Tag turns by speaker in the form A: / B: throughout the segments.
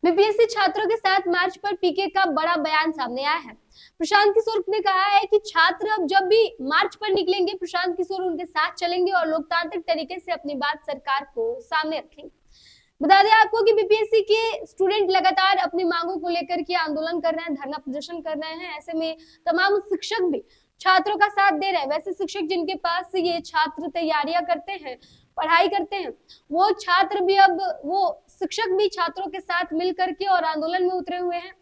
A: BPSC छात्रों के साथ मार्च पर पीके का बड़ा बयान सामने आया है। प्रशांत किशोर ने कहा है कि छात्र अब जब भी मार्च पर निकलेंगे, प्रशांत किशोर उनके साथ चलेंगे और लोकतांत्रिक तरीके से अपनी बात सरकार को सामने रखेंगे। बता दें आपको कि बीपीएससी के स्टूडेंट लगातार अपनी मांगों को लेकर के आंदोलन कर रहे हैं, धरना प्रदर्शन कर रहे हैं। ऐसे में तमाम शिक्षक भी छात्रों का साथ दे रहे हैं। वैसे शिक्षक जिनके पास ये छात्र तैयारियां करते हैं, पढ़ाई करते हैं, वो छात्र भी अब वो शिक्षक भी छात्रों के साथ मिल करके और आंदोलन में उतरे हुए हैं।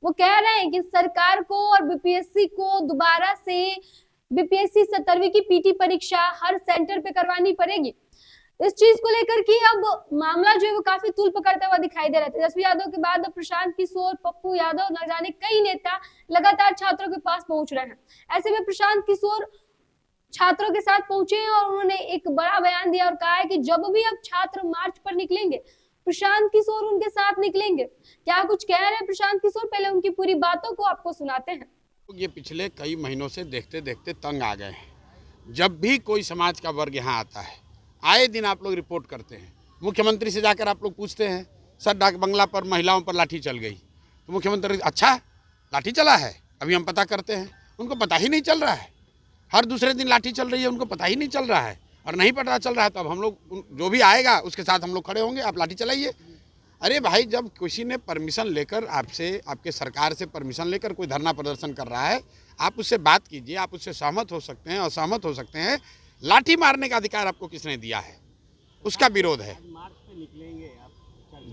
A: वो कह रहे हैं कि सरकार को और बीपीएससी को दोबारा से बीपीएससी 17वीं की पीटी परीक्षा हर सेंटर पे करवानी पड़ेगी। इस चीज को लेकर के अब मामला जो है वो काफी तूल पकड़ता हुआ दिखाई दे रहा है। तेजस्वी यादव के बाद अब प्रशांत किशोर, पप्पू यादव, न जाने कई नेता लगातार छात्रों के पास पहुंच रहे हैं। ऐसे में प्रशांत किशोर छात्रों के साथ पहुंचे हैं और उन्होंने एक बड़ा बयान दिया और कहा है कि जब भी अब छात्र मार्च पर निकलेंगे, प्रशांत किशोर उनके साथ निकलेंगे। क्या कुछ कह रहे हैं प्रशांत किशोर, पहले उनकी पूरी बातों को आपको सुनाते हैं।
B: ये पिछले कई महीनों से देखते देखते तंग आ गए हैं। जब भी कोई समाज का वर्ग यहाँ आता है, आए दिन आप लोग रिपोर्ट करते हैं। मुख्यमंत्री से जाकर आप लोग पूछते हैं, सर डाक बंगला पर महिलाओं पर लाठी चल गई, तो मुख्यमंत्री अच्छा लाठी चला है, अभी हम पता करते हैं। उनको पता ही नहीं चल रहा है। हर दूसरे दिन लाठी चल रही है, उनको पता ही नहीं चल रहा है। और नहीं पता चल रहा है तो अब हम लोग जो भी आएगा उसके साथ हम लोग खड़े होंगे, आप लाठी चलाइए। अरे भाई, जब किसी ने परमिशन लेकर आपसे, आपके सरकार से परमिशन लेकर कोई धरना प्रदर्शन कर रहा है, आप उससे बात कीजिए। आप उससे सहमत हो सकते हैं, असहमत हो सकते हैं। लाठी मारने का अधिकार आपको किसने दिया है? उसका विरोध है।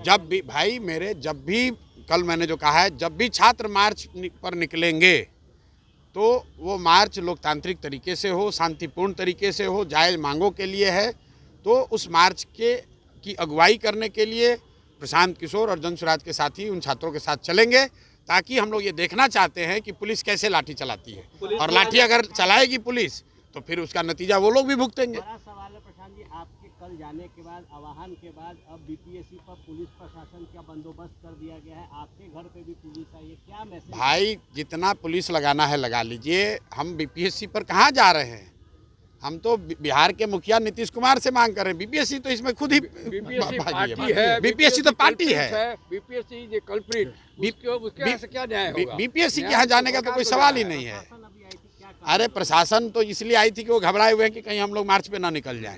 B: जब भी भाई मेरे, जब भी कल मैंने जो कहा है, जब भी छात्र मार्च पर निकलेंगे तो वो मार्च लोकतांत्रिक तरीके से हो, शांतिपूर्ण तरीके से हो, जायज़ मांगों के लिए है। तो उस मार्च की अगुवाई करने के लिए प्रशांत किशोर और जनसुराज के साथी उन छात्रों के साथ चलेंगे, ताकि हम लोग ये देखना चाहते हैं कि पुलिस कैसे लाठी चलाती है। और लाठी अगर चलाएगी पुलिस तो फिर उसका नतीजा वो लोग भी भुगतेंगे।
C: बड़ा सवाल है प्रशांत जी, आपके कल जाने के बाद, आह्वान के बाद अब बीपीएससी पर पुलिस प्रशासन का बंदोबस्त कर दिया गया है। आपके घर पे भी पुलिस आई है, क्या मैसेज?
B: भाई, जितना पुलिस लगाना है लगा लीजिए। हम बीपीएससी पर कहाँ जा रहे हैं? हम तो बिहार के मुखिया नीतीश कुमार से मांग कर रहे हैं। बीपीएससी तो इसमें खुद ही
D: बीपीएससी पार्टी है।
B: बीपीएससी तो पार्टी है।
D: बीपीएससी जो कल्प्रिट, उसके यहाँ से क्या न्याय होगा?
B: बीपीएससी के यहाँ जाने का तो कोई सवाल ही नहीं है। अरे प्रशासन तो इसलिए आई थी कि वो घबराए हुए हैं कि कहीं हम लोग मार्च पे ना निकल जाएं।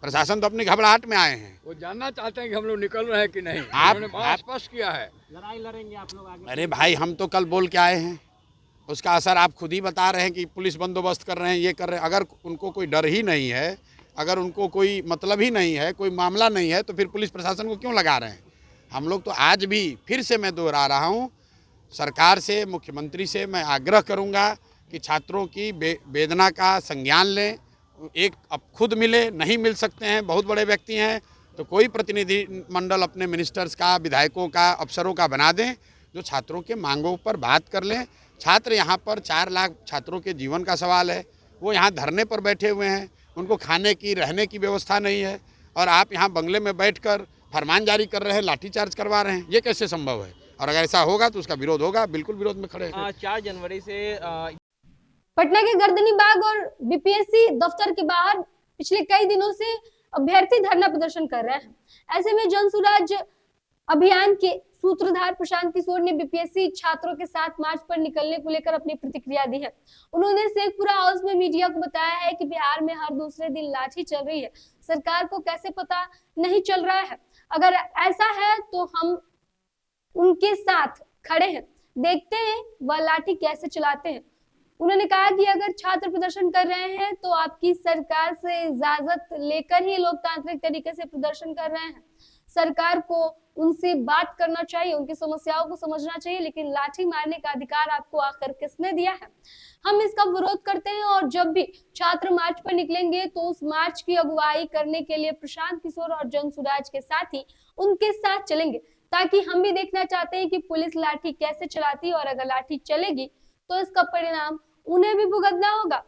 B: प्रशासन तो अपनी घबराहट में आए हैं।
D: वो जानना चाहते हैं कि हम लोग निकल रहे हैं कि नहीं।
B: आप
D: स्पष्ट किया है,
C: लड़ाई लड़ेंगे आप लोग आगे?
B: अरे भाई, हम तो कल बोल के आए हैं। उसका असर आप खुद ही बता रहे हैं कि पुलिस बंदोबस्त कर रहे हैं, ये कर रहे हैं। अगर उनको कोई डर ही नहीं है, अगर उनको कोई मतलब ही नहीं है, कोई मामला नहीं है, तो फिर पुलिस प्रशासन को क्यों लगा रहे हैं? हम लोग तो आज भी फिर से मैं दोहरा रहा हूँ, सरकार से, मुख्यमंत्री से मैं आग्रह करूँगा कि छात्रों की वेदना का संज्ञान लें। एक अब खुद मिले, नहीं मिल सकते हैं, बहुत बड़े व्यक्ति हैं, तो कोई प्रतिनिधि मंडल अपने मिनिस्टर्स का, विधायकों का, अफसरों का बना दें, जो छात्रों के मांगों पर बात कर लें। छात्र यहाँ पर 4 लाख छात्रों के जीवन का सवाल है। वो यहाँ धरने पर बैठे हुए हैं, उनको खाने की, रहने की व्यवस्था नहीं है, और आप यहाँ बंगले में बैठकर फरमान जारी कर रहे हैं, लाठीचार्ज करवा रहे हैं। ये कैसे संभव है? और अगर ऐसा होगा तो उसका विरोध होगा। बिल्कुल विरोध में खड़े हैं।
E: 4 जनवरी से
A: पटना के गर्दनी बाग और बीपीएससी दफ्तर के बाहर पिछले कई दिनों से अभ्यर्थी धरना प्रदर्शन कर रहे हैं। ऐसे में जनसुराज अभियान के सूत्रधार प्रशांत किशोर ने बीपीएससी छात्रों के साथ मार्च पर निकलने को लेकर अपनी प्रतिक्रिया दी है। उन्होंने शेखपुरा हाउस में मीडिया को बताया है कि बिहार में हर दूसरे दिन लाठी चल रही है, सरकार को कैसे पता नहीं चल रहा है? अगर ऐसा है तो हम उनके साथ खड़े हैं, देखते हैं वह लाठी कैसे चलाते हैं। उन्होंने कहा कि अगर छात्र प्रदर्शन कर रहे हैं तो आपकी सरकार से इजाजत लेकर ही लोकतांत्रिक तरीके से प्रदर्शन कर रहे हैं। सरकार को उनसे बात करना चाहिए, उनकी समस्याओं को समझना चाहिए, लेकिन लाठी मारने का अधिकार आपको आखिर किसने दिया है? हम इसका विरोध करते हैं और जब भी छात्र मार्च पर निकलेंगे तो उस मार्च की अगुवाई करने के लिए प्रशांत किशोर और जनसुराज के साथ ही उनके साथ चलेंगे, ताकि हम भी देखना चाहते हैं कि पुलिस लाठी कैसे चलाती है, और अगर लाठी चलेगी तो इसका परिणाम उन्हें भी भुगतना होगा।